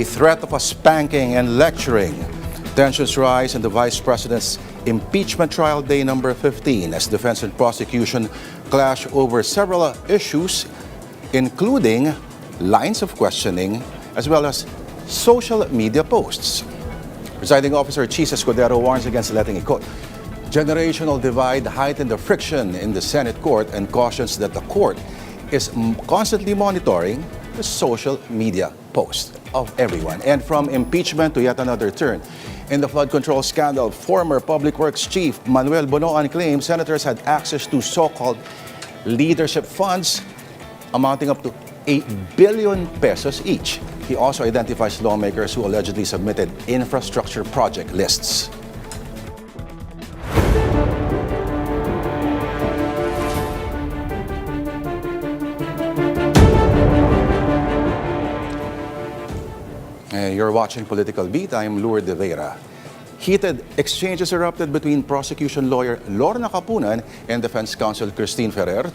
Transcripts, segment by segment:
A threat of a spanking and lecturing. Tensions rise in the Vice President's impeachment trial day number 15 as defense and prosecution clash over several issues, including lines of questioning as well as social media posts. Presiding Officer Chis Escudero warns against letting it go. Generational divide heightened the friction in the Senate court and cautions that the court is constantly monitoring the social media posts of everyone. And from impeachment to yet another turn. In the flood control scandal, former Public Works Chief Manuel Bonoan claims senators had access to so-called leadership funds amounting up to 8 billion pesos each. He also identifies lawmakers who allegedly submitted infrastructure project lists. You're watching Political Beat. I'm Lourdes de Vera. Heated exchanges erupted between prosecution lawyer Lorna Capunan and defense counsel Christine Ferrer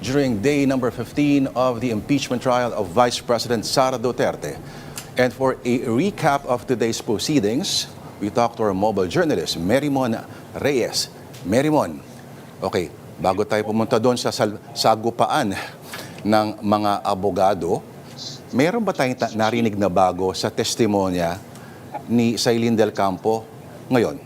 during day number 15 of the impeachment trial of Vice President Sara Duterte. And for a recap of today's proceedings, we talked to our mobile journalist, Merimon Reyes. Merimon, okay, bago tayo pumunta doon sa sagupaan ng mga abogado, meron ba tayong narinig na bago sa testimonya ni Sailin Del Campo ngayon?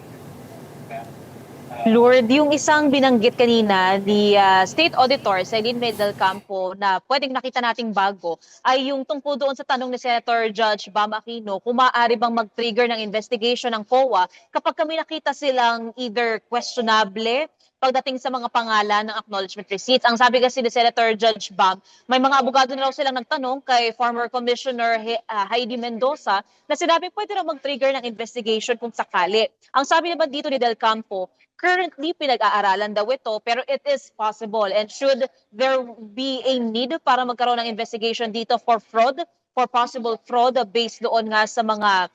Lord, yung isang binanggit kanina ni State Auditor Sailin Del Campo na pwedeng nakita nating bago ay yung tungkol doon sa tanong ni Senator Judge Bam Aquino kung maaari bang mag-trigger ng investigation ng COA kapag kami nakita silang either questionable pagdating sa mga pangalan ng acknowledgement receipts. Ang sabi kasi ni Senator Judge Bam, may mga abogado na raw silang nagtanong kay former Commissioner Heidi Mendoza na sinabi pwede raw mag-trigger ng investigation kung sakali. Ang sabi naman dito ni Del Campo, currently pinag-aaralan daw ito pero it is possible and should there be a need para magkaroon ng investigation dito for fraud, for possible fraud based doon nga sa mga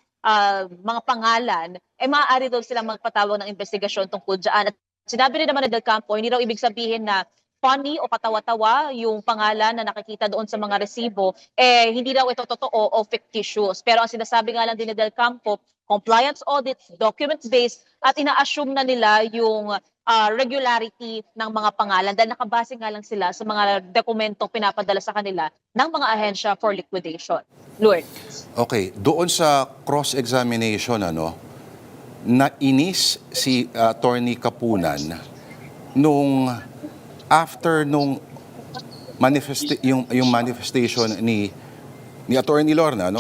pangalan, maaari daw silang magpatawag ng investigasyon tungkol dyan. At sinabi rin naman ni Del Campo, hindi raw ibig sabihin na funny o katawa-tawa yung pangalan na nakikita doon sa mga resibo, hindi daw ito totoo o fictitious. Pero ang sinasabi nga lang din ni Del Campo, compliance audits, documents-based, at ina-assume na nila yung regularity ng mga pangalan dahil nakabase nga lang sila sa mga dokumentong pinapadala sa kanila ng mga ahensya for liquidation. Lord. Okay, doon sa cross-examination, nainis si Attorney Capunan nung after nung yung manifestation ni Attorney Lorna,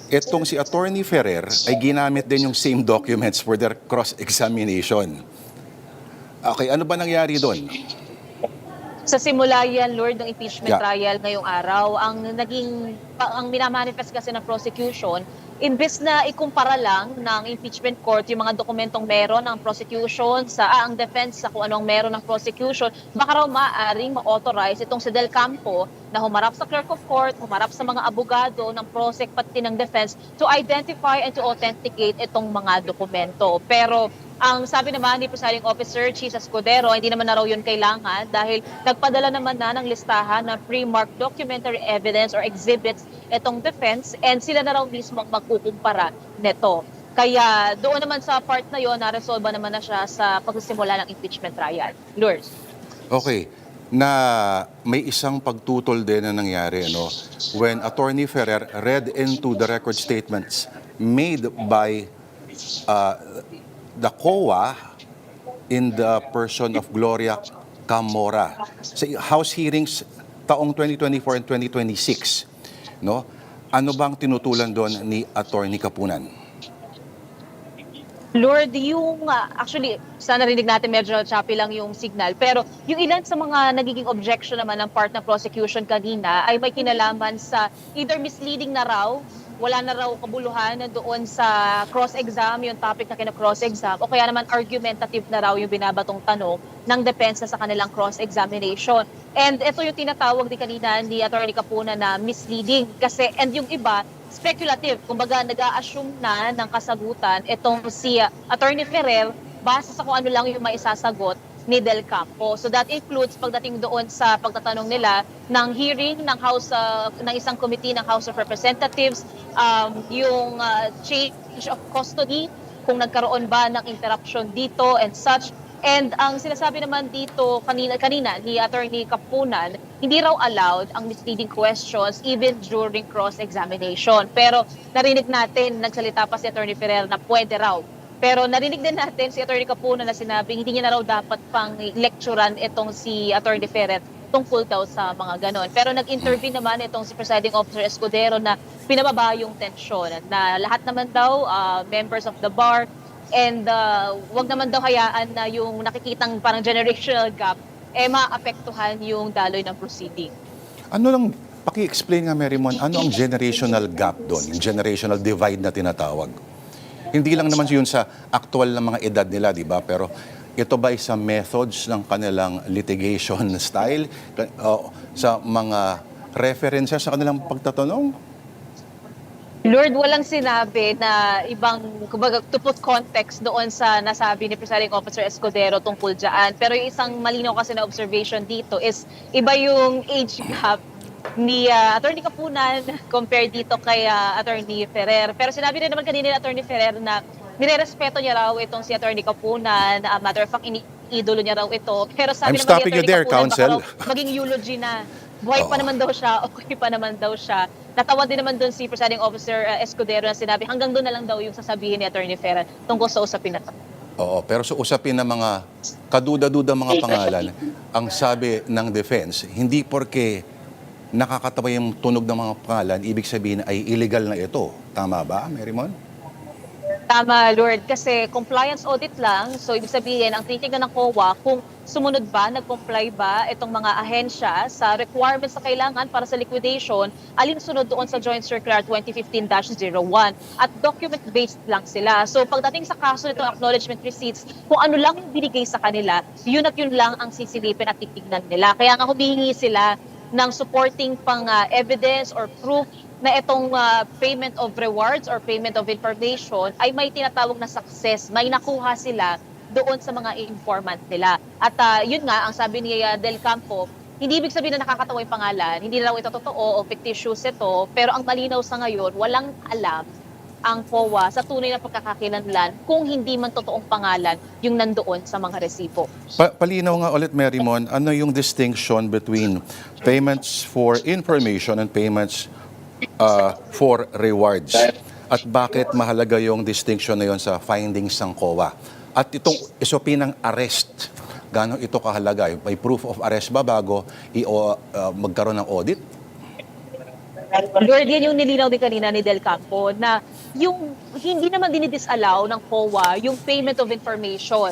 itong si Attorney Ferrer ay ginamit din yung same documents for their cross-examination. Okay, ano ba nangyari doon? Sa simula yan, Lord, ng impeachment trial ngayong araw, ang minamanifest kasi ng prosecution, imbes na ikumpara lang ng impeachment court yung mga dokumentong meron ng prosecution ang defense sa kung anong meron ng prosecution, baka raw maaaring ma-authorize itong si Del Campo na humarap sa clerk of court, humarap sa mga abogado ng prosec pati ng defense to identify and to authenticate itong mga dokumento. Pero ang sabi naman ni Presiding Officer Chis Escudero, hindi naman na raw yun kailangan dahil nagpadala naman na ng listahan ng pre-marked documentary evidence or exhibits itong defense and sila na raw mismo magkukumpara neto. Kaya doon naman sa part na yon, na-resolve naman na siya sa pagsisimula ng impeachment trial. Lourdes. Okay, na may isang pagtutol din na nangyari when Attorney Ferrer read into the record statements made by the COA in the person of Gloria Camora sa House hearings taong 2024 and 2026. Ano bang tinutulan doon ni Attorney Capunan? Lord, actually, sana rinig natin medyo choppy lang yung signal. Pero yung ilan sa mga nagiging objection naman ng part ng prosecution kanina ay may kinalaman sa either misleading na raw, wala na raw kabuluhan doon sa cross-exam, yung topic na kina-cross-exam, o kaya naman argumentative na raw yung binabatong tanong ng depensa sa kanilang cross-examination. And ito yung tinatawag din kanina ni Attorney Capuna na misleading. Kasi, and yung iba, speculative. Kumbaga, nag-a-assume na ng kasagutan itong si Attorney Ferrer base sa kung ano lang yung maisasagot ni Del Campo. So that includes pagdating doon sa pagtatanong nila ng hearing ng ng isang committee ng House of Representatives, yung change of custody, kung nagkaroon ba ng interruption dito and such. And ang sinasabi naman dito kanina ni Attorney Kapunan, hindi raw allowed ang misleading questions even during cross-examination. Pero narinig natin, nagsalita pa si Attorney Ferrer na pwede raw. Pero narinig din natin si Attorney Kapunan na sinabi hindi niya na raw dapat pang lecturean itong si Attorney Ferrer tungkol daw sa mga ganon. Pero nag-intervene naman itong si Presiding Officer Escudero na pinababa yung tensyon na lahat naman daw members of the bar and wag naman daw hayaan na yung nakikitang parang generational gap maapektuhan yung daloy ng proceeding. Ano lang, paki-explain nga, Marymon, ano ang generational gap doon, yung generational divide na tinatawag? Hindi lang naman yun sa actual na mga edad nila, di ba? Pero ito ba sa methods ng kanilang litigation style, sa mga references sa kanilang pagtatanong? Lord, walang sinabi na ibang, kumbaga, to put context doon sa nasabi ni Presiding Officer Escudero tungkol dyan. Pero yung isang malinaw kasi na observation dito is iba yung age gap ni Attorney Kapunan compared dito kay Attorney Ferrer. Pero sinabi rin naman kanina ni Attorney Ferrer na nirerespeto niya raw itong si Attorney Kapunan. Matter of fact, idolo niya raw ito. Pero sabi I'm naman stopping ni you there, Attorney Kapunan, Counsel. baka raw maging eulogy na. Buhay pa naman daw siya, okay pa naman daw siya. Natawa din naman doon si Presiding Officer Escudero na sinabi hanggang doon na lang daw yung sasabihin ni Attorney Ferrer tungkol sa usapin na to. Oo, pero sa usapin ng mga kaduda-duda mga pangalan, ang sabi ng defense, hindi porke nakakatawa yung tunog ng mga pangalan, ibig sabihin ay illegal na ito. Tama ba, Marymon? Tama, Lord. Kasi compliance audit lang. So, ibig sabihin, ang titignan ng COA kung sumunod ba, nag-comply ba itong mga ahensya sa requirements na kailangan para sa liquidation, alinsunod doon sa Joint Circular 2015-01. At document-based lang sila. So, pagdating sa kaso nitong acknowledgement receipts, kung ano lang yung binigay sa kanila, yun at yun lang ang sisilipin at titignan nila. Kaya nga humihingi sila ng supporting pang evidence or proof na itong payment of rewards or payment of information ay may tinatawag na success, may nakuha sila doon sa mga informant nila. At yun nga, ang sabi ni Del Campo, hindi ibig sabihin na nakakatawa yung pangalan, hindi raw ito totoo o fictitious ito, pero ang malinaw sa ngayon, walang alam ang COA sa tunay na pagkakakilanlan kung hindi man totoong pangalan yung nandoon sa mga resibo. Palinaw nga ulit, Marymon, ano yung distinction between payments for information and payments for rewards? At bakit mahalaga yung distinction na yon sa findings ng COA? At itong SOP ng arrest, gaano ito kahalaga? May proof of arrest ba bago magkaroon ng audit? Lord, yan yung nilinaw din kanina ni Del Campo na yung hindi naman dinidisallow ng COA yung payment of information.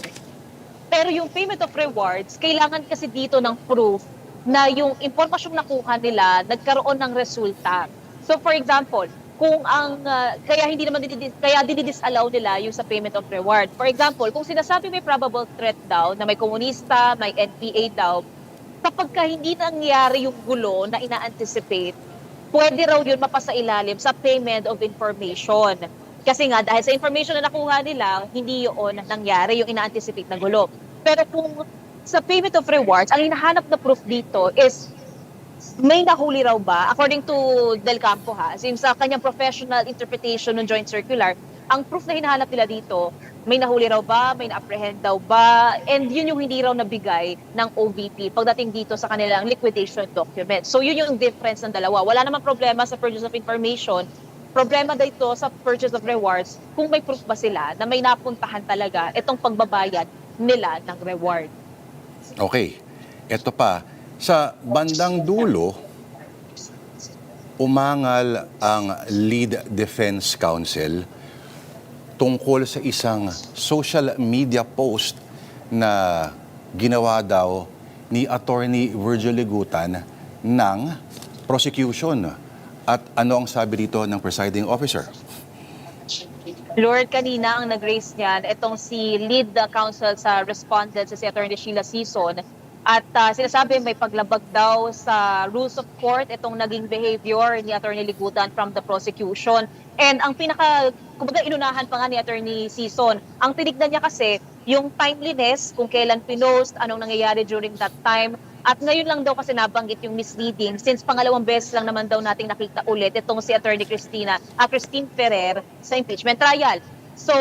Pero yung payment of rewards, kailangan kasi dito ng proof na yung impormasyong nakuha nila nagkaroon ng resulta. So for example, kung ang kaya hindi naman dinidisallow nila yung sa payment of reward. For example, kung sinasabi may probable threat daw na may komunista, may NPA daw, kapag hindi nangyari yung gulo na ina-anticipate, pwede raw yun mapasailalim sa payment of information. Kasi nga, dahil sa information na nakuha nila, hindi yun nangyari, yung ina-anticipate na gulo. Pero kung sa payment of rewards, ang hinahanap na proof dito is may nahuli raw ba, according to Del Campo since sa kanyang professional interpretation ng Joint Circular, ang proof na hinahanap nila dito, may nahuli raw ba, may na-apprehend daw ba, and yun yung hindi raw nabigay ng OVP pagdating dito sa kanilang liquidation document. So yun yung difference ng dalawa. Wala namang problema sa purchase of information, problema dito sa purchase of rewards kung may proof ba sila na may napuntahan talaga itong pagbabayad nila ng reward. Okay, eto pa. Sa bandang dulo, umangal ang lead defense counsel tungkol sa isang social media post na ginawa daw ni Attorney Virgil Ligutan ng prosecution. At ano ang sabi dito ng presiding officer? Lord, kanina ang nag-raise niyan, itong si lead counsel sa respondent, si Attorney Sheila Sison. At sinasabi may paglabag daw sa rules of court itong naging behavior ni Attorney Ligutan from the prosecution. And ang kumbaga inunahan pa nga ni Attorney Sison. Ang tinignan niya kasi yung timeliness, kung kailan pinost, anong nangyayari during that time. At ngayon lang daw kasi nabanggit yung misleading since pangalawang beses lang naman daw nating nakita ulit itong si Attorney Christine Ferrer sa impeachment trial. So,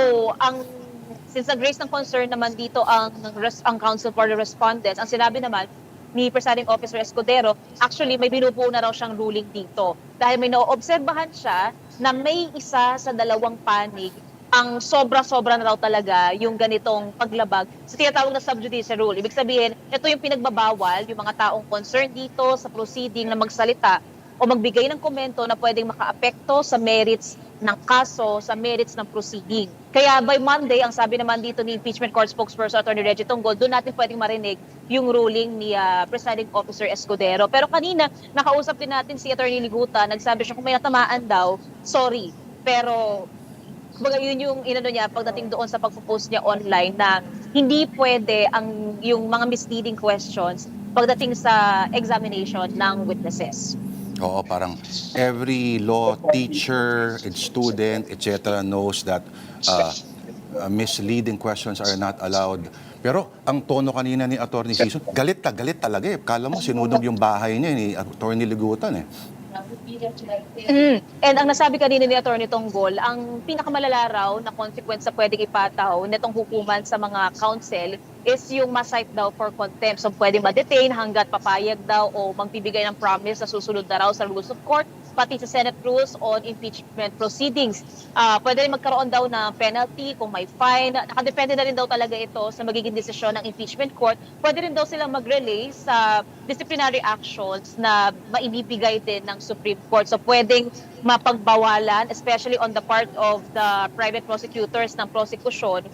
since nag-raise ng concern naman dito ang Counsel for the Respondents, ang sinabi naman ni Presiding Officer Escudero, actually may binubuo na raw siyang ruling dito. Dahil may naoobserbahan siya na may isa sa dalawang panig ang sobra-sobra na raw talaga yung ganitong paglabag sa tinatawag na subjudice rule. Ibig sabihin, ito yung pinagbabawal yung mga taong concerned dito sa proceeding na magsalita o magbigay ng komento na pwedeng makaapekto sa merits ng kaso, sa merits ng proceeding. Kaya by Monday, ang sabi naman dito ni Impeachment Court Spokesperson Attorney Reggie Tonggol, doon natin pwedeng marinig yung ruling ni Presiding Officer Escudero. Pero kanina, nakausap din natin si Attorney Liguta, nagsabi siya kung may natamaan daw, sorry. Pero kumbaga yun yung inano niya pagdating doon sa pagpo-post niya online na hindi pwede yung mga misleading questions pagdating sa examination ng witnesses. Oo, parang every law teacher and student, etc. knows that misleading questions are not allowed. Pero ang tono kanina ni Attorney Sison, galit talaga eh. Kala mo sinudog yung bahay niya ni Attorney Ligutan eh. And ang nasabi kanina ni Attorney Tonggol, ang pinakamalala raw na consequence sa pwedeng ipataw nitong hukuman sa mga counsel is yung ma-cite daw for contempt. So pwedeng ma-detain hanggat papayag daw o magbibigay ng promise na susunod na raw sa rules of court, pati sa Senate rules on impeachment proceedings. Pwede rin magkaroon daw ng penalty kung may fine. Nakadepende na rin daw talaga ito sa magiging desisyon ng impeachment court. Pwede rin daw silang mag-relay sa disciplinary actions na maibibigay din ng Supreme Court. So pwedeng mapagbawalan, especially on the part of the private prosecutors ng prosecution,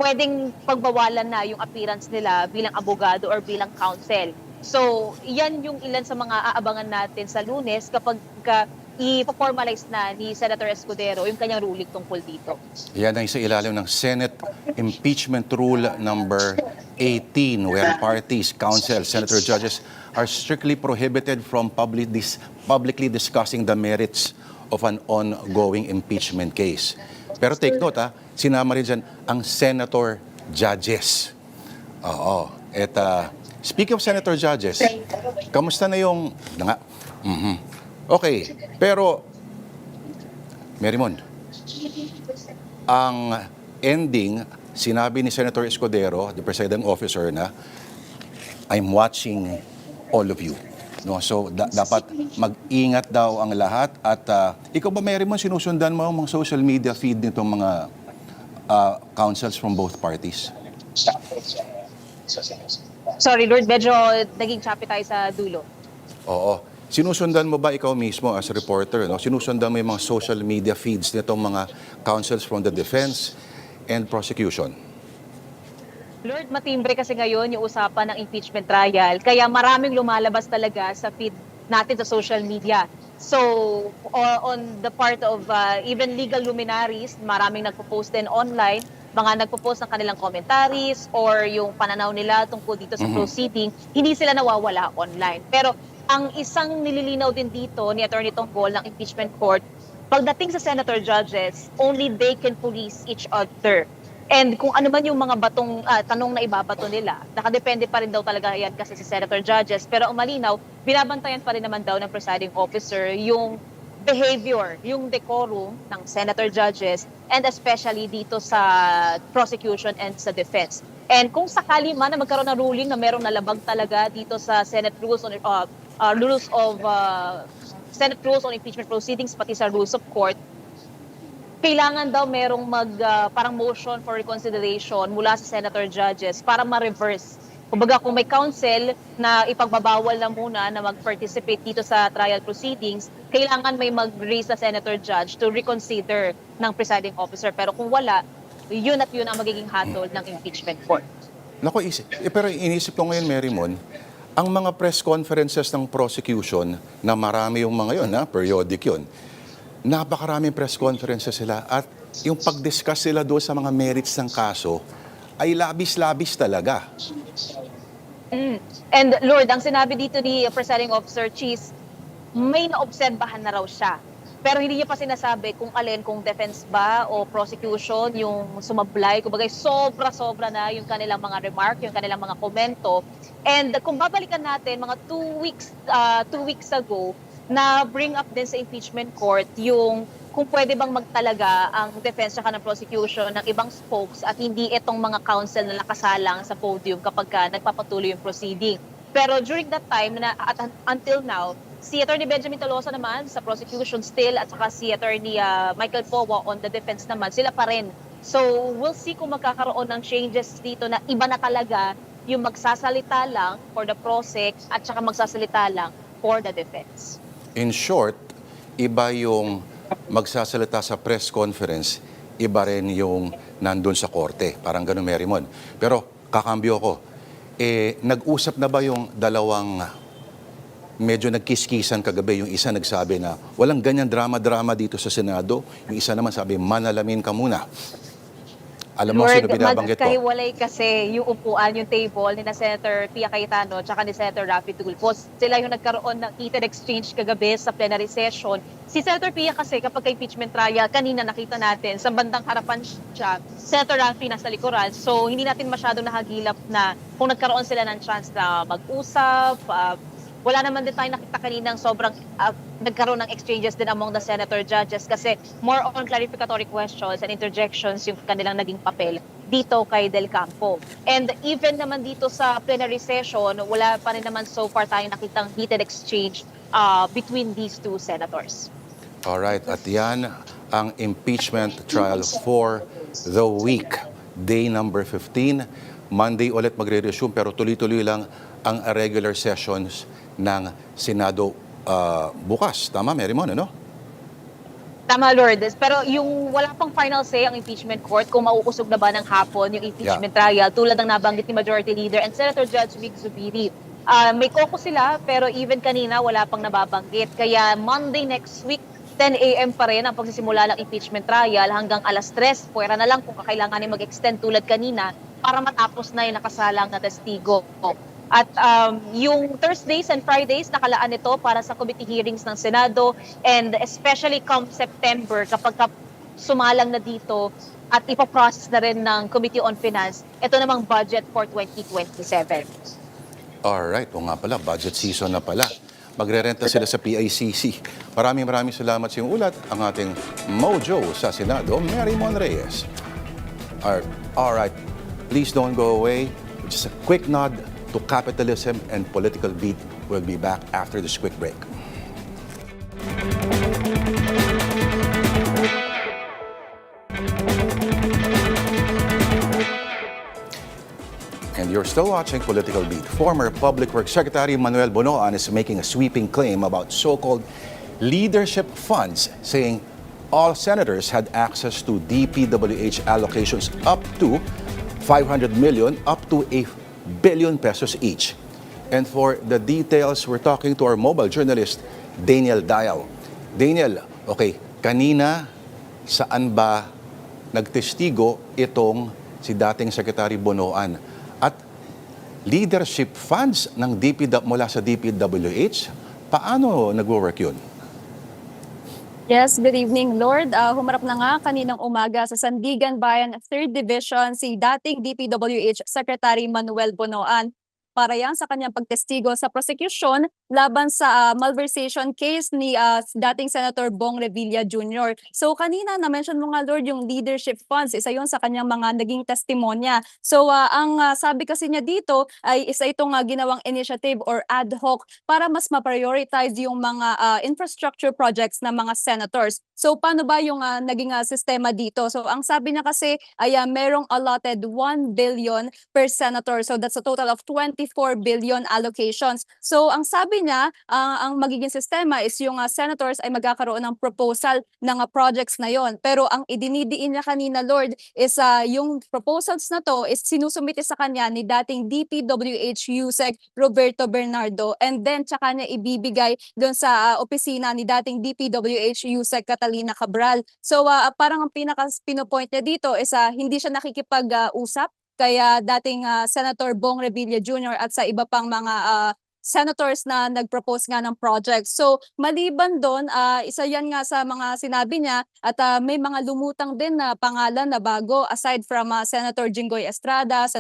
pwedeng pagbawalan na yung appearance nila bilang abogado or bilang counsel. So, yan yung ilan sa mga aabangan natin sa Lunes kapag i-formalize na ni Senator Escudero yung kanyang ruling tungkol dito. Yan ang sa ilalim ng Senate Impeachment Rule number 18, where parties, counsel, senator, judges are strictly prohibited from publicly discussing the merits of an ongoing impeachment case. Pero take note sinama rin dyan ang senator judges. Oo. Speaking of senator judges, kamusta na yung... Okay, pero Merimon, ang ending, sinabi ni Senator Escudero, the presiding officer, na I'm watching all of you. No, so dapat mag-ingat daw ang lahat at ikaw ba Merimon, sinusundan mo ang mga social media feed nitong mga counsels from both parties? Sorry Lord, medyo naging choppy tayo sa dulo. Oo. Sinusundan mo ba ikaw mismo as a reporter? No? Sinusundan mo yung mga social media feeds nitong mga counsels from the defense and prosecution? Lord, matimbre kasi ngayon yung usapan ng impeachment trial. Kaya maraming lumalabas talaga sa feed natin sa social media. So, on the part of even legal luminaries, maraming nagpo-post din online, mga nagpo-post ng kanilang commentaries or yung pananaw nila tungkol dito sa proceeding, hindi sila nawawala online. Pero ang isang nililinaw din dito ni Attorney Tonggol ng impeachment court, pagdating sa senator judges, only they can police each other. And kung ano man yung mga tanong na ibabato nila, nakadepende pa rin daw talaga yan kasi sa senator judges. Pero ang malinaw, binabantayan pa rin naman daw ng presiding officer yung behavior, yung decorum ng senator judges, and especially dito sa prosecution and sa defense. And kung sakali man na magkaroon ng ruling na merong nalabag talaga dito sa Senate rules on Senate rules on impeachment proceedings pati sa rules of court, kailangan daw merong parang motion for reconsideration mula sa senator judges para ma-reverse. Kumbaga kung may counsel na ipagbabawal na muna na mag-participate dito sa trial proceedings, kailangan may mag-raise na senator judge to reconsider ng presiding officer. Pero kung wala, yun at yun ang magiging hatol ng impeachment court. Naku, pero inisip ko ngayon, Merimon, ang mga press conferences ng prosecution, na marami yung mga yun, periodic yun, napakaraming press conferences sila at yung pag-discuss sila doon sa mga merits ng kaso ay labis-labis talaga. And Lord, ang sinabi dito ni Presiding Officer Cheese, may naobserbahan na raw siya Pero hindi niya pa sinasabi kung alin, kung defense ba o prosecution yung sumablay. Kumbaga sobra-sobra na yung kanilang mga remark, yung kanilang mga komento. And kung babalikan natin, mga 2 weeks ago, na bring up din sa impeachment court yung kung pwede bang magtalaga ang defense at ng prosecution ng ibang spokes at hindi itong mga counsel na nakasalang sa podium kapag nagpapatuloy yung proceeding. Pero during that time, until now, si Attorney Benjamin Tolosa naman sa prosecution still at saka si Attorney Michael Powa on the defense naman, sila pa rin. So we'll see kung magkakaroon ng changes dito na iba na talaga yung magsasalita lang for the prosec at saka magsasalita lang for the defense. In short, iba yung magsasalita sa press conference, iba rin yung nandun sa korte. Parang ganun, Marymon. Pero kakambyo ko, nag-usap na ba yung dalawang medyo nagkiskisan kagabi? Yung isa nagsabi na walang ganyan drama-drama dito sa Senado. Yung isa naman sabi, manalamin ka muna. Alam mo sino binabanggit ko? Magkahiwalay kasi yung upuan, yung table ni na Senator Pia Cayetano at ni Senator Raffy Tulfo. Sila yung nagkaroon ng heated exchange kagabi sa plenary session. Si Senator Pia kasi kapag impeachment trial, kanina nakita natin, sa bandang harapan siya, Senator Raffy nasa likuran. So hindi natin masyadong nahagilap na kung nagkaroon sila ng chance na mag-usap, wala naman din tayo nakita kaninang sobrang nagkaroon ng exchanges din among the senator judges kasi more on clarificatory questions and interjections yung kanilang naging papel dito kay Del Campo. And even naman dito sa plenary session, wala pa rin naman so far tayong nakitang heated exchange between these two senators. Alright, at yan ang impeachment trial for the week. Day number 15. Monday ulit magre-resume pero tuloy-tuloy lang ang regular sessions ng Senado bukas. Tama, Marymon, ano? Tama, Lourdes. Pero yung wala pang final say ang impeachment court kung mauusog na ba ng hapon yung impeachment trial tulad ng nabanggit ni Majority Leader and Senator Judge Vic Zubiri. May caucus sila pero even kanina wala pang nababanggit. Kaya Monday next week, 10 a.m. pa rin ang pagsisimula ng impeachment trial hanggang alas 3. Pwera na lang kung kakailanganin mag-extend tulad kanina para matapos na yung nakasalang na testigo. At yung Thursdays and Fridays, nakalaan ito para sa committee hearings ng Senado and especially come September kapag sumalang na dito at ipaprocess na rin ng Committee on Finance, ito namang budget for 2027. Alright, o nga pala, budget season na pala. Magrerenta sila sa PICC. Maraming salamat sa iyong ulat, ang ating mojo sa Senado, Marymon Reyes. Alright, please don't go away. Just a quick nod to capitalism and political beat. We'll be back after this quick break. And you're still watching Political Beat. Former Public Works Secretary Manuel Bonoan is making a sweeping claim about so-called leadership funds, saying all senators had access to DPWH allocations up to 500 million, up to a billion pesos each. And for the details, we're talking to our mobile journalist, Daniel Dial. Daniel, okay, kanina saan ba nagtestigo itong si dating Secretary Bonoan? At leadership funds ng mula sa DPWH, paano nagwo-work yun? Yes, good evening, Lord. Humarap na nga kaninang umaga sa Sandigan Bayan 3rd Division si dating DPWH Secretary Manuel Bonoan para yan sa kanyang pagtestigo sa prosecution laban sa malversation case ni dating Senator Bong Revilla Jr. So kanina na-mention mo nga, Lord, yung leadership funds, isa yun sa kanyang mga naging testimonya. So ang sabi kasi niya dito ay isa itong ginawang initiative or ad hoc para mas ma-prioritize yung mga infrastructure projects ng mga senators. So paano ba yung naging sistema dito? So ang sabi niya kasi ay merong allotted 1 billion per senator. So that's a total of 24 billion allocations. So ang sabi niya, ang magiging sistema is yung senators ay magkakaroon ng proposal ng projects na yon. Pero ang idinidiin niya kanina, Lord, is yung proposals na to is sinusumite sa kanya ni dating DPWH USEC Roberto Bernardo and then tsaka niya ibibigay doon sa opisina ni dating DPWH USEC Catalina Cabral. So parang ang pinaka-pinopoint niya dito is hindi siya nakikipag-usap kaya dating Senator Bong Revilla Jr. at sa iba pang mga senators na nag-propose nga ng project. So maliban doon, isa yan nga sa mga sinabi niya at may mga lumutang din na pangalan na bago aside from Senator Jinggoy Estrada,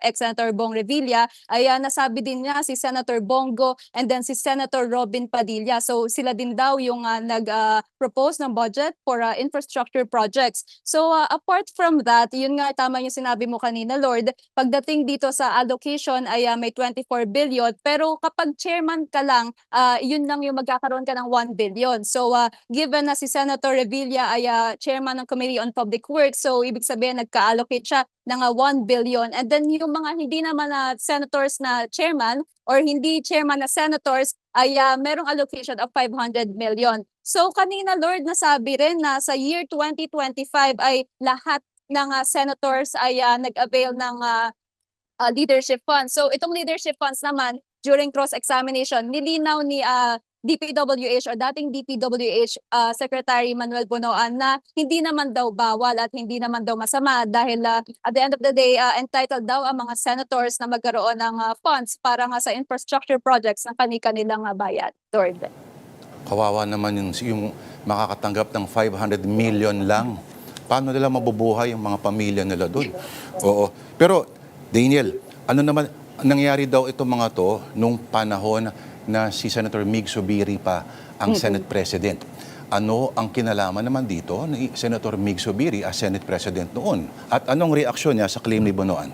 ex-Senator Bong Revilla, ay nasabi din niya si Senator Bongo and then si Senator Robin Padilla. So sila din daw yung nag-propose ng budget for infrastructure projects. So apart from that, yun nga tama yung sinabi mo kanina, Lord, pagdating dito sa allocation ay may 24 billion pero kapag chairman ka lang, yun lang yung magkakaroon ka ng 1 billion. So given na si Senator Revilla ay chairman ng Committee on Public Works, so ibig sabihin nagka-allocate siya ng 1 billion. And then yung mga hindi naman na senators na chairman or hindi chairman na senators ay merong allocation of 500 million. So kanina, Lord, nasabi rin na sa year 2025 ay lahat ng senators ay nag-avail ng leadership funds. So itong leadership funds naman, during cross-examination, nilinaw ni DPWH o dating DPWH Secretary Manuel Bonoan na hindi naman daw bawal at hindi naman daw masama dahil at the end of the day, entitled daw ang mga senators na magkaroon ng funds para nga sa infrastructure projects ng kanilang bayan. Lord. Kawawa naman yung makakatanggap ng 500 million lang. Paano nila mabubuhay yung mga pamilya nila doon? Oo. Pero, Daniel, ano naman nangyari daw itong mga to nung panahon na si Senator Mig Zubiri pa ang Senate President? Ano ang kinalaman naman dito ni Senator Mig Zubiri as Senate President noon? At anong reaksyon niya sa claim ni Bonoan?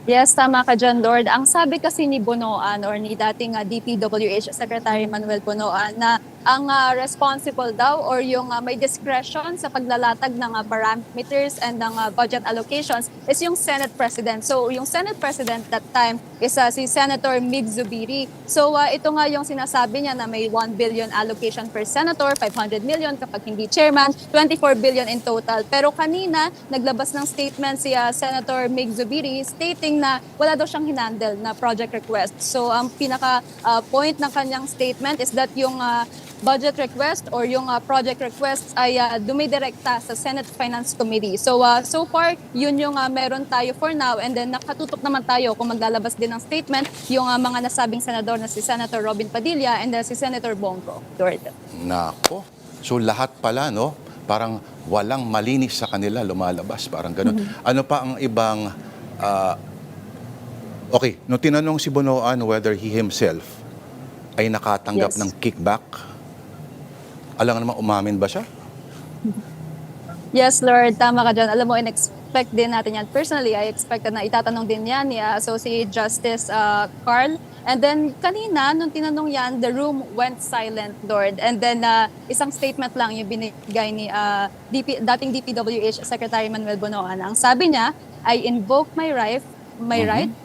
Yes, tama ka dyan, Lord. Ang sabi kasi ni Bonoan or ni dating DPWH Secretary Manuel Bonoan na ang responsible daw or yung may discretion sa paglalatag ng parameters and ng budget allocations is yung Senate President. So yung Senate President that time is si Senator Mig Zubiri. So ito nga yung sinasabi niya na may 1 billion allocation per senator, 500 million kapag hindi chairman, 24 billion in total. Pero kanina naglabas ng statement si Senator Mig Zubiri stating na wala daw siyang hinandle na project request. So ang pinaka point ng kanyang statement is that yung budget request or yung project requests ay dumidirekta sa Senate Finance Committee. So so far, yun yung meron tayo for now and then nakatutok naman tayo kung maglalabas din ng statement yung mga nasabing senador na si Senator Robin Padilla and si Senator Bongo. Lord. Nako. So lahat pala, no? Parang walang malinis sa kanila lumalabas. Parang ganun. Ano pa ang ibang... okay, nung tinanong si Bonoan whether he himself ay nakatanggap ng kickback, alam naman, umamin ba siya? Yes, Lord. Tama ka dyan. Alam mo, in-expect din natin yan. Personally, I expected na itatanong din yan ni Associate Justice Carl. And then, kanina, nung tinanong yan, the room went silent, Lord. And then, isang statement lang yung binigay ni dating DPWH Secretary Manuel Bonoan. Ang sabi niya, I invoke my right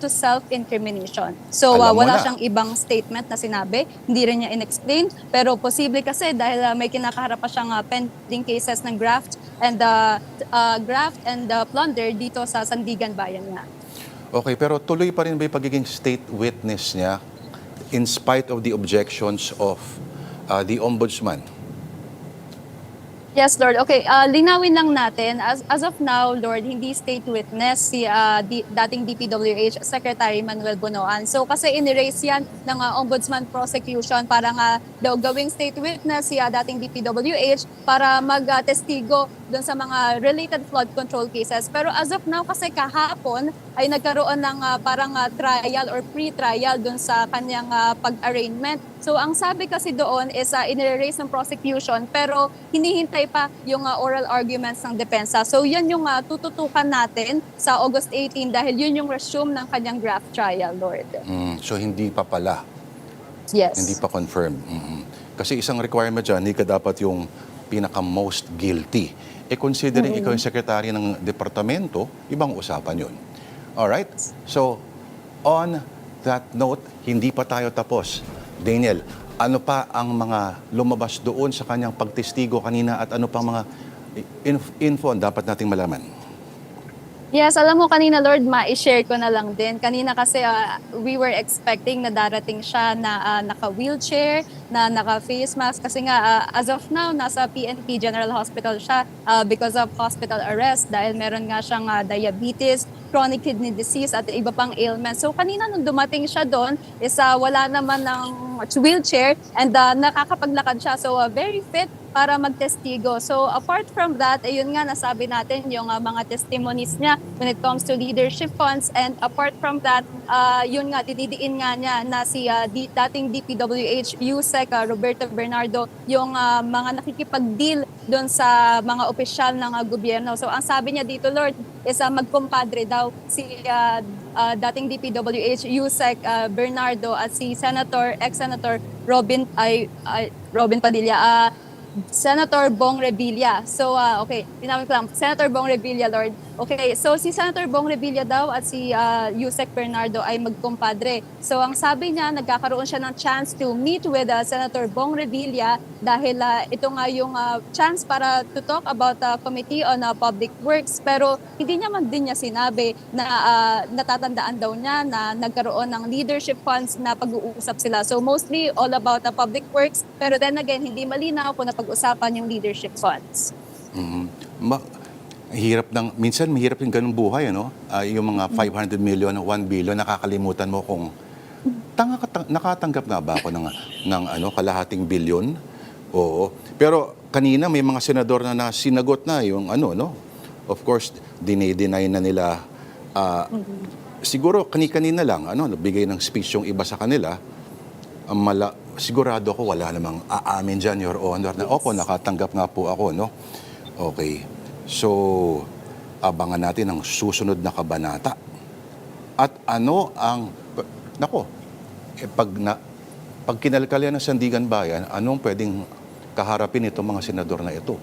to self-incrimination. So Alam mo wala na. siyang ibang statement na sinabi, hindi rin niya in-explain, pero posible kasi dahil may kinakaharap pa siyang pending cases ng graft and plunder dito sa Sandigan Bayan niya. Okay, pero tuloy pa rin ba yung pagiging state witness niya in spite of the objections of the Ombudsman? Yes, Lord. Okay, linawin lang natin. As of now, Lord, hindi state witness si dating DPWH Secretary Manuel Bonoan. So kasi in-erase yan ng Ombudsman prosecution para nga daw gawing state witness si dating DPWH para mag-testigo doon sa mga related flood control cases. Pero as of now, kasi kahapon ay nagkaroon ng parang trial or pre-trial doon sa kanyang pag-arraignment. So ang sabi kasi doon is in-erase ng prosecution pero hinihintay pa yung oral arguments ng depensa. So yan yung tututukan natin sa August 18 dahil yun yung resume ng kanyang draft trial, Lord. So hindi pa pala. Yes. Hindi pa confirmed. Kasi isang requirement dyan, hindi ka dapat yung pinaka-most guilty. Considering ikaw yung sekretary ng departamento, ibang usapan yun. Alright? So, on that note, hindi pa tayo tapos. Daniel, ano pa ang mga lumabas doon sa kanyang pagtestigo kanina at ano pang mga info dapat nating malaman? Yes, alam mo kanina, Lord, ma-share ko na lang din. Kanina kasi we were expecting na darating siya na naka-wheelchair, na naka-face mask. Kasi nga, as of now, nasa PNP General Hospital siya because of hospital arrest dahil meron nga siyang diabetes, chronic kidney disease at iba pang ailments. So kanina nung dumating siya doon, is wala naman ng wheelchair and nakakapaglakad siya. So very fit para magtestigo. So apart from that, ayun nga nasabi natin yung mga testimonies niya when it comes to leadership funds, and apart from that, yun nga dinidiin nga niya na si dating DPWH USEC Roberto Bernardo yung mga nakikipag-deal doon sa mga opisyal ng gobyerno. So ang sabi niya dito, Lord, is magkumpadre daw si dating DPWH USEC Bernardo at si ex-Senator Robin Padilla, Senator Bong Revilla. So, okay, tinawag ko lang, Senator Bong Revilla, Lord. Okay, so si Senator Bong Revilla daw at si Yusek Bernardo ay magkumpadre. So, ang sabi niya, nagkakaroon siya ng chance to meet with Senator Bong Revilla dahil ito nga yung chance para to talk about Committee on Public Works. Pero hindi niya man din niya sinabi na natatandaan daw niya na nagkaroon ng leadership funds na pag-uusap sila. So, mostly all about public works. Pero then again, hindi malinaw kung napag-usapan yung leadership funds. Minsan mahirap yung ganung buhay, ano? Yung mga 500 million, 1 billion, nakakalimutan mo kung nakatanggap nga ba ako ng kalahating bilyon? Oo. Pero kanina may mga senador na sinagot na yung Of course, dinay-deny na nila. Siguro kanina lang, nagbigay ng speech yung iba sa kanila. Sigurado ako wala namang aamin dyan, Your Honor, na opo, nakatanggap nga po ako, no? Okay. So, abangan natin ang susunod na kabanata. At pag kinalkalyan ng Sandigan Bayan, anong pwedeng kaharapin itong mga senador na ito?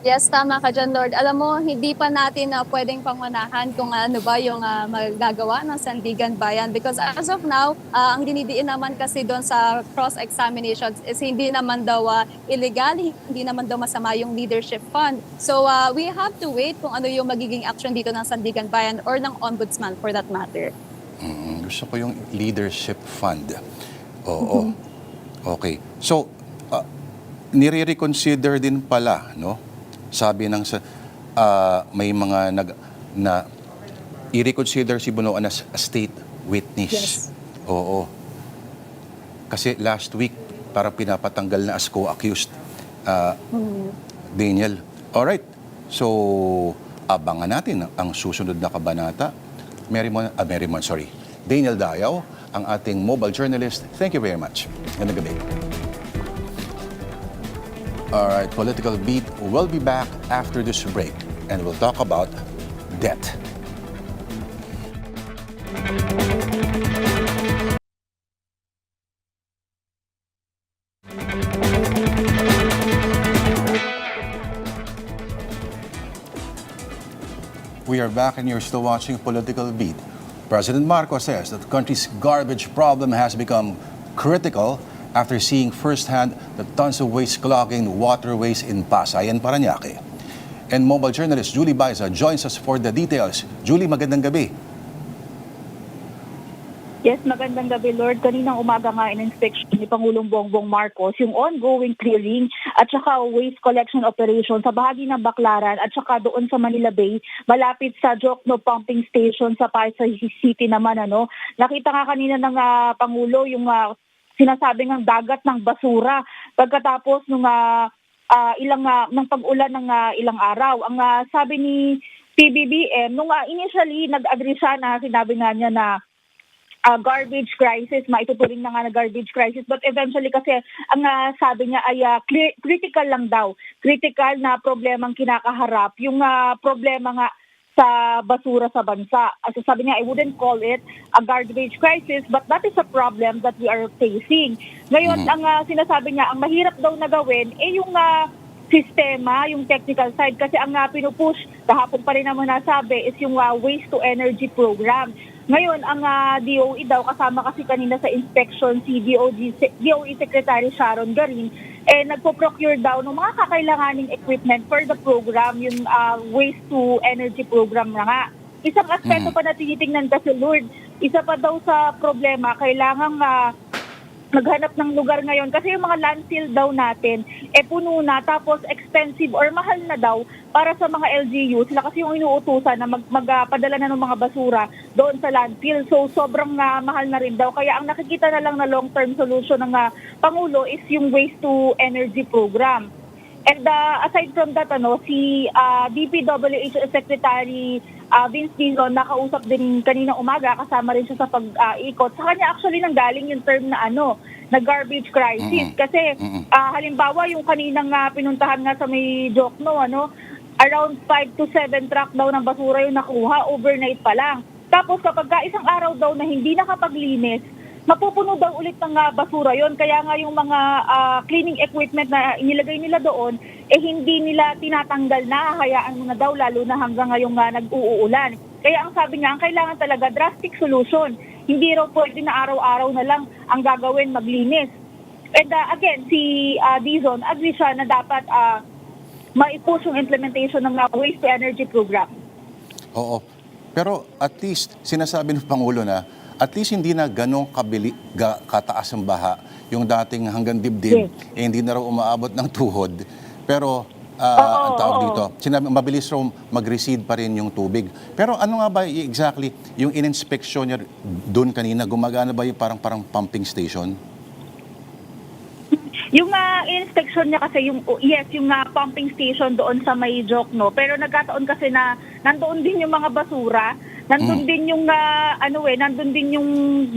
Yes, tama ka dyan, Lord. Alam mo, hindi pa natin pwedeng pangunahan kung ano ba yung magagawa ng Sandigan Bayan because as of now, ang dinidiin naman kasi doon sa cross-examinations is hindi naman daw illegal, hindi naman daw masama yung leadership fund. So we have to wait kung ano yung magiging action dito ng Sandigan Bayan or ng Ombudsman for that matter. Gusto ko yung leadership fund. Oo. Okay. So, nire-reconsider din pala, no? Sabi ng may mga i-reconsider si Bunoan as a state witness. Yes. Oo. Kasi last week, parang pinapatanggal na as co-accused. Daniel. Alright. So, abangan natin ang susunod na kabanata. Daniel Dayaw, ang ating mobile journalist. Thank you very much. Gandang gabi. All right, Political Beat will be back after this break, and we'll talk about debt. We are back, and you're still watching Political Beat. President Marcos says that the country's garbage problem has become critical after seeing firsthand the tons of waste clogging waterways in Pasay and Parañaque. And mobile journalist Julie Baiza joins us for the details. Julie, magandang gabi. Yes, magandang gabi, Lord. Kaninang umaga nga in-inspection ni Pangulong Bongbong Marcos yung ongoing clearing at saka waste collection operation sa bahagi ng Baclaran at saka doon sa Manila Bay, malapit sa Jokno Pumping Station sa Pasay City naman. Nakita nga kanina ng Pangulo yung sinasabi ng dagat ng basura pagkatapos ng pag-ulan ng ilang araw. Ang sabi ni PBBM, nung initially nag-agree siya na sinabi nga niya na garbage crisis, maituturing na nga na garbage crisis, but eventually kasi ang sabi niya ay critical lang daw. Critical na problemang kinakaharap, yung problema nga sa basura sa bansa. As sabi niya, I wouldn't call it a garbage crisis, but that is a problem that we are facing. Ngayon, ang sinasabi niya, ang mahirap daw na gawin, yung sistema, yung technical side. Kasi ang pinupush, kahapon pa rin naman nasabi, is yung waste to energy program. Ngayon, ang DOE daw, kasama kasi kanina sa inspection si DOE Secretary Sharon Garin, nagpo-procure daw ng mga kakailanganing equipment for the program, yung waste to energy program na nga. Isang aspeto pa na tinitingnan kasi, Lord, isa pa daw sa problema, kailangang naghanap ng lugar ngayon kasi yung mga landfill daw natin puno na tapos expensive or mahal na daw para sa mga LGU. Sila kasi yung inuutusan na magpadala na ng mga basura doon sa landfill. So sobrang mahal na rin daw. Kaya ang nakikita na lang na long-term solution ng Pangulo is yung waste to energy program. And aside from that, si DPWH Secretary Vince Dizon nakausap din kanina umaga, kasama rin siya sa pag-ikot. Sa kanya actually nanggaling yung term na na garbage crisis. Kasi halimbawa yung kaninang pinuntahan nga sa may Jokno, around 5 to 7 truck daw ng basura yung nakuha overnight pa lang. Tapos kapag isang araw daw na hindi nakapaglinis, mapupuno daw ulit ng basura yon. Kaya nga yung mga cleaning equipment na inilagay nila doon, hindi nila tinatanggal na, hayaan mo na daw, lalo na hanggang ngayong nag-uulan. Kaya ang sabi niya, ang kailangan talaga drastic solution. Hindi raw pwede na araw-araw na lang ang gagawin, maglinis. And again, si Dizon, agree siya na dapat maipush yung implementation ng waste to energy program. Oo. Pero at least, sinasabi ng Pangulo na at least hindi na ganong kataas ang baha. Yung dating hanggang dibdib, hindi na raw umaabot ng tuhod. Pero, ang tawag dito, sinabi, mabilis raw mag-recede pa rin yung tubig. Pero ano nga ba exactly yung in-inspection niya doon kanina? Gumagana ba yung parang pumping station? Yung inspection niya kasi, yung pumping station doon sa may Jokno. Pero nagkataon kasi na nandoon din yung mga basura. Nandun din yung nandun din yung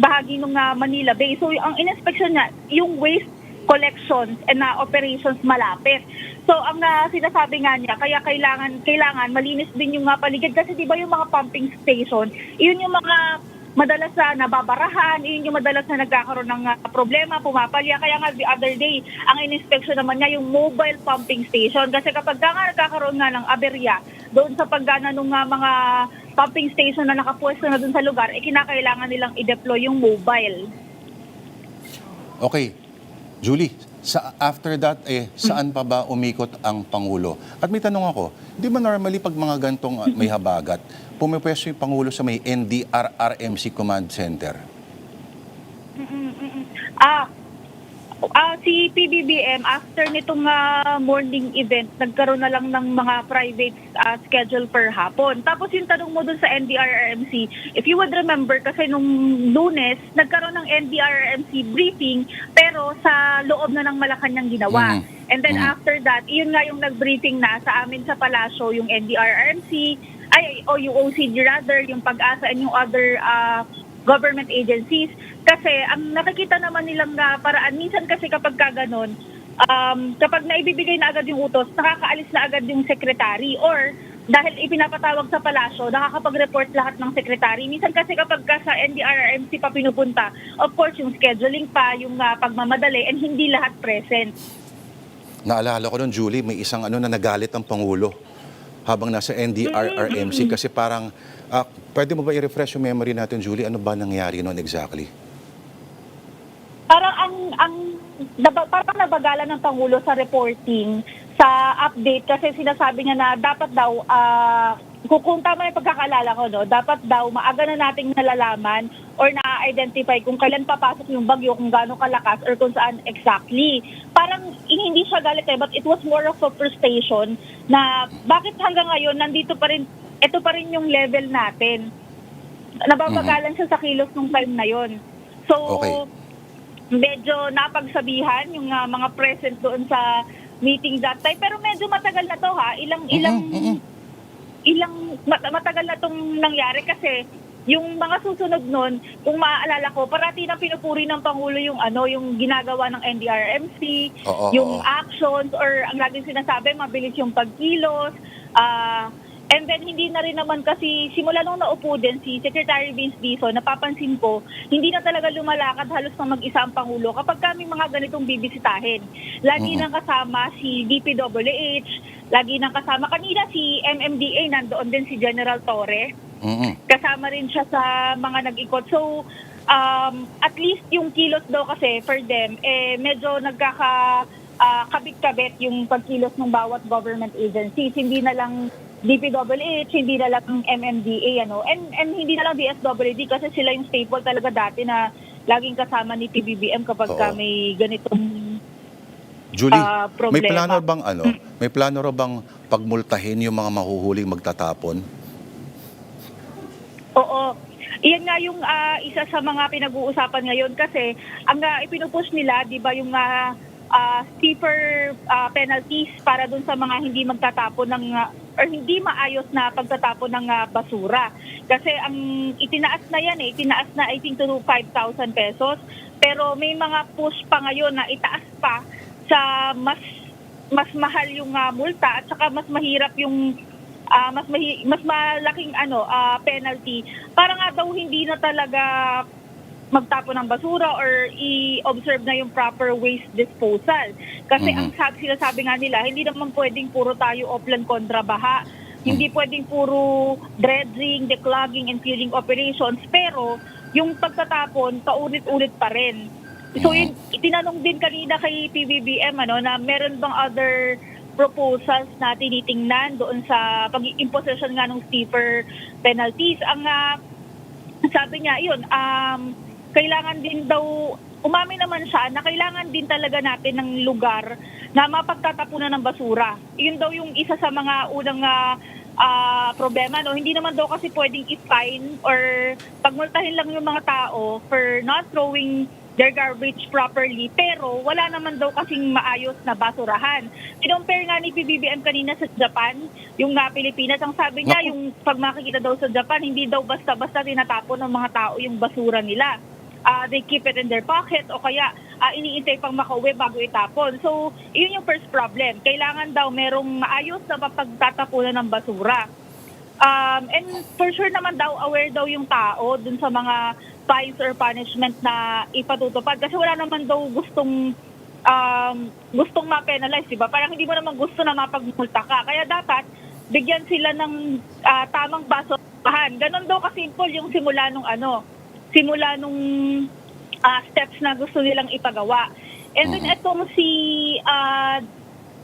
bahagi ng Manila Bay. So ang in-inspection niya, yung waste collections and operations malapit. So ang sinasabi nga niya, kaya kailangan malinis din yung paligid kasi 'di ba yung mga pumping station, yun yung mga madalas na nababarahan, yun yung madalas na nagkakaroon ng problema, pumapalya. Kaya nga the other day, ang in-inspection naman niya yung mobile pumping station. Kasi kapag nagkakaroon nga ng aberya doon sa paggana ng mga pumping station na nakapwesto na doon sa lugar, kinakailangan nilang i-deploy yung mobile. Okay. Julie, after that, saan pa ba umikot ang Pangulo? At may tanong ako, di ba normally pag mga gantong may habagat, pumipwesto yung Pangulo sa may NDRRMC Command Center? Si PBBM, after nitong morning event, nagkaroon na lang ng mga private schedule per hapon. Tapos yung tanong mo dun sa NDRRMC, if you would remember, kasi nung Lunes, nagkaroon ng NDRRMC briefing, pero sa loob na ng Malacanang ginawa. And then after that, yun nga yung nag-briefing na sa amin sa Palasyo, yung NDRRMC, o yung OCD rather, yung Pag-asa and yung other government agencies. Kasi ang nakikita naman nilang paraan, minsan kasi kapag kaganon, kapag naibibigay na agad yung utos, nakakaalis na agad yung secretary or dahil ipinapatawag sa palasyo, nakakapag-report lahat ng secretary. Minsan kasi kapag sa NDRRMC pa pinupunta, of course yung scheduling pa, yung pagmamadali, and hindi lahat present. Naalala ko doon, Julie, may isang na nagalit ang Pangulo habang nasa NDRRMC kasi parang, pwede mo ba i-refresh yung memory natin, Julie? Ano ba nangyari noon exactly? Parang nabagalan ng Pangulo sa reporting, sa update, kasi sinasabi niya na dapat daw, kung tama yung pagkakalala ko, dapat daw maaga na nating nalalaman or na-identify kung kailan papasok yung bagyo, kung gaano kalakas or kung saan exactly. Parang hindi siya galit but it was more of a frustration na bakit hanggang ngayon nandito pa rin, ito pa rin yung level natin. Nababagalan siya sa kilos nung time na yon. So, medyo napagsabihan yung mga present doon sa meeting that time. Pero medyo matagal na to matagal na tong nangyari kasi yung mga susunod nun, kung maaalala ko, parati nang pinupuri ng Pangulo yung yung ginagawa ng NDRRMC, yung actions, or ang laging sinasabi, mabilis yung pagkilos. And then hindi na rin naman kasi simula nung naupo din si Secretary Vince Dizon, napapansin ko, hindi na talaga lumalakad halos na mag-isa ang Pangulo kapag kami mga ganitong bibisitahin. Lagi nang kasama si DPWH, lagi nang kasama kanina si MMDA, nandoon din si General Torre. Kasama rin siya sa mga nag-ikot. So, at least yung kilos daw kasi for them, medyo kabit-kabit yung pagkilos ng bawat government agencies. Hindi na lang DPWH, hindi na lang MMDA, and hindi na lang DSWD kasi sila yung staple talaga dati na laging kasama ni PBBM kapag Oo. may ganitong Julie, may problema. may plano raw bang pagmultahin yung mga mahuhuling magtatapon? Oo. Iyan nga yung isa sa mga pinag-uusapan ngayon kasi ang ipinupush nila, 'di ba, yung stiffer penalties para dun sa mga hindi magtatapon ng or hindi maayos na pagtatapon ng basura. Kasi ang itinaas na yan itinaas na I think to 5,000 pesos. Pero may mga push pa ngayon na itaas pa sa mas mahal yung multa at saka mas mahirap yung mas malaking penalty para nga daw hindi na talaga magtapon ng basura or i-observe na yung proper waste disposal. Kasi ang sinasabi nga nila, hindi naman pwedeng puro tayo offline kontra baha. Hindi pwedeng puro dredging, declogging, and filling operations. Pero yung pagtatapon, paulit-ulit pa rin. So yun, itinanong din kanina kay PBBM na meron bang other proposals na tinitingnan doon sa pag-imposition nga ng stiffer penalties. Ang sabi niya, yun, kailangan din daw, umamin naman siya na kailangan din talaga natin ng lugar na mapagtatapunan ng basura. Yun daw yung isa sa mga unang problema. No? Hindi naman daw kasi pwedeng i-fine or pagmultahin lang yung mga tao for not throwing their garbage properly, pero wala naman daw kasing maayos na basurahan. Kinompare nga ni PBBM kanina sa Japan, yung Pilipinas, ang sabi niya, yung pag makikita daw sa Japan, hindi daw basta-basta tinatapon ng mga tao yung basura nila. They keep it in their pocket o kaya iniintay pang makauwi bago itapon. So, yun yung first problem. Kailangan daw merong maayos na mapagtatapunan ng basura. And for sure naman daw, aware daw yung tao dun sa mga fines or punishment na ipatutupad kasi wala naman daw gustong ma-penalize, diba? Parang hindi mo naman gusto na mapagmulta ka. Kaya dapat bigyan sila ng tamang basurahan. Ganon daw kasimple yung simula nung steps na gusto nilang ipagawa. And then itong si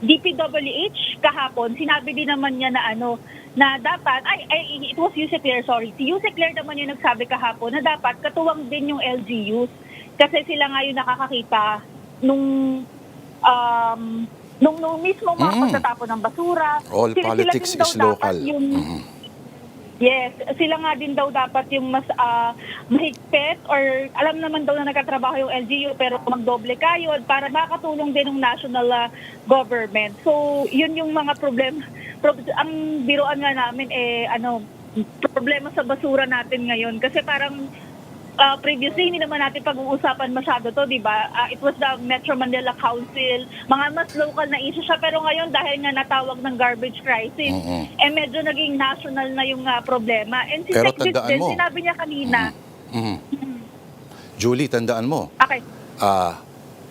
DPWH kahapon, sinabi din naman niya na dapat, it was Yuse Claire, sorry. Si Yuse Claire naman yung nagsabi kahapon na dapat katuwang din yung LGUs kasi sila nga yung nakakakita nung mismo mga pagtatapon ng basura. All politics is local. Yes, sila nga din daw dapat yung mas mahigpit or alam naman daw na nagkatrabaho yung LGU pero magdoble kayod para makatulong din ng national government. So, yun yung mga problema. Ang biruan nga namin problema sa basura natin ngayon kasi parang previously hindi naman natin pag-uusapan masyado to, di ba? It was the Metro Manila Council, mga mas local na issue siya pero ngayon dahil nga natawag ng garbage crisis, medyo naging national na yung problema. And si Pero Secretary tandaan din, mo. sinabi niya kanina. Julie, tandaan mo. Okay.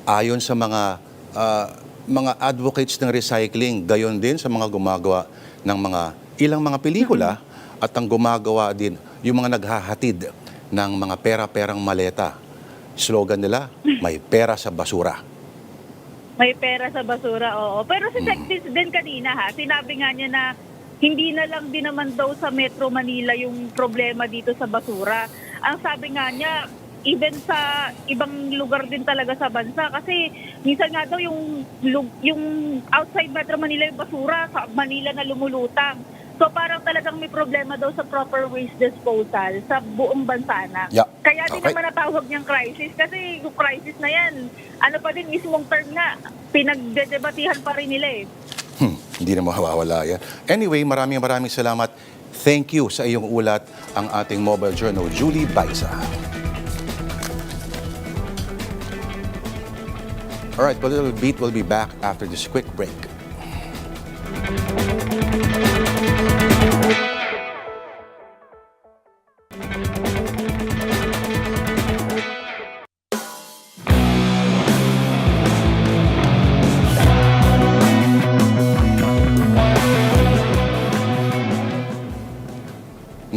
Ayon sa mga advocates ng recycling, gayon din sa mga gumagawa ng ilang mga pelikula at ang gumagawa din yung mga naghahatid ng mga pera-perang maleta. Slogan nila, may pera sa basura. May pera sa basura, oo. Pero si Secretary din kanina sinabi nga niya na hindi na lang din naman daw sa Metro Manila yung problema dito sa basura. Ang sabi nga niya, even sa ibang lugar din talaga sa bansa kasi minsan nga daw yung outside Metro Manila yung basura sa Manila na lumulutang. So parang talagang may problema daw sa proper waste disposal sa buong bansa na. Yeah. Kaya din Okay. naman natawag niyang crisis kasi yung crisis na yan, pa din mismong term na pinagdedebatihan pa rin nila Hindi na mawawala yan. Anyway, maraming salamat. Thank you sa iyong ulat ang ating mobile journal, Julie Baisa. Alright, Political Beat will be back after this quick break.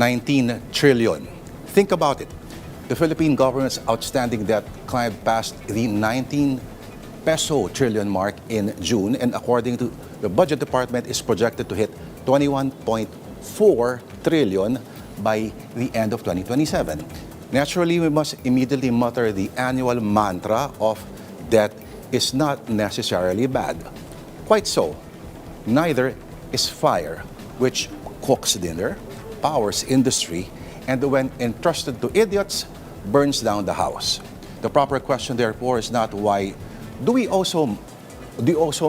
$19 trillion. Think about it. The Philippine government's outstanding debt climbed past the 19 peso trillion mark in June, and according to the Budget Department, is projected to hit 21.4 trillion by the end of 2027. Naturally, we must immediately mutter the annual mantra of death is not necessarily bad. Quite so. Neither is fire, which cooks dinner, powers industry, and when entrusted to idiots, burns down the house. The proper question, therefore, is not why do we owe so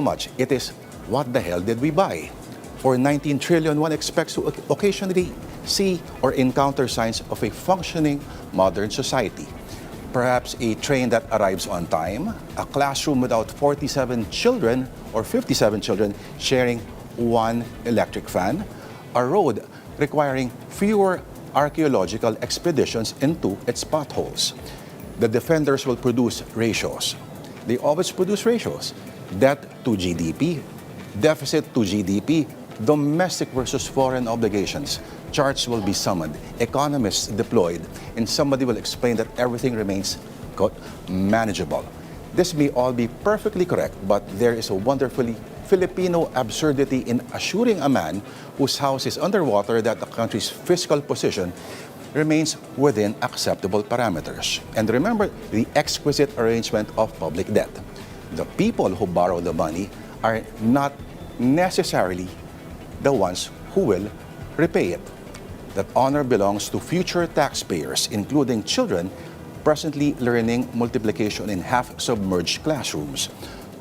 much? It is what the hell did we buy? For 19 trillion, one expects to occasionally see or encounter signs of a functioning modern society. Perhaps a train that arrives on time, a classroom without 47 children or 57 children sharing one electric fan, a road requiring fewer archaeological expeditions into its potholes. The defenders will produce ratios. They always produce ratios. Debt to GDP, deficit to GDP, domestic versus foreign obligations. Charts will be summoned, economists deployed, and somebody will explain that everything remains, quote, manageable. This may all be perfectly correct, but there is a wonderfully Filipino absurdity in assuring a man whose house is underwater that the country's fiscal position remains within acceptable parameters. And remember the exquisite arrangement of public debt. The people who borrow the money are not necessarily the ones who will repay it. That honor belongs to future taxpayers, including children presently learning multiplication in half-submerged classrooms.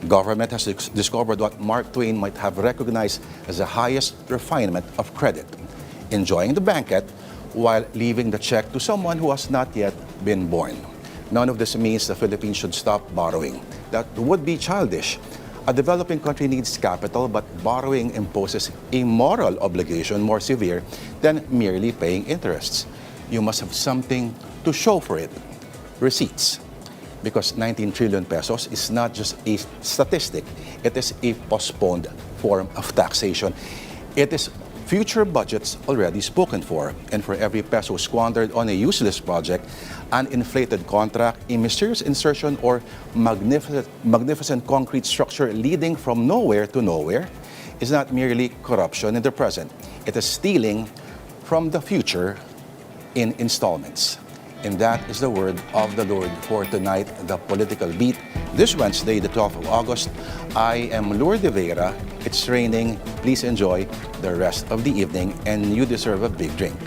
Government has discovered what Mark Twain might have recognized as the highest refinement of credit, enjoying the banquet while leaving the check to someone who has not yet been born. None of this means the Philippines should stop borrowing. That would be childish. A developing country needs capital, but borrowing imposes a moral obligation more severe than merely paying interests. You must have something to show for it. Receipts. Because 19 trillion pesos is not just a statistic, it is a postponed form of taxation. It is future budgets already spoken for, and for every peso squandered on a useless project, an inflated contract, a mysterious insertion, or magnificent concrete structure leading from nowhere to nowhere is not merely corruption in the present. It is stealing from the future in installments. And that is the word of the Lord for tonight, the Political Beat. This Wednesday, the 12th of August, I am Lourdes de Vera. It's raining. Please enjoy the rest of the evening, and you deserve a big drink.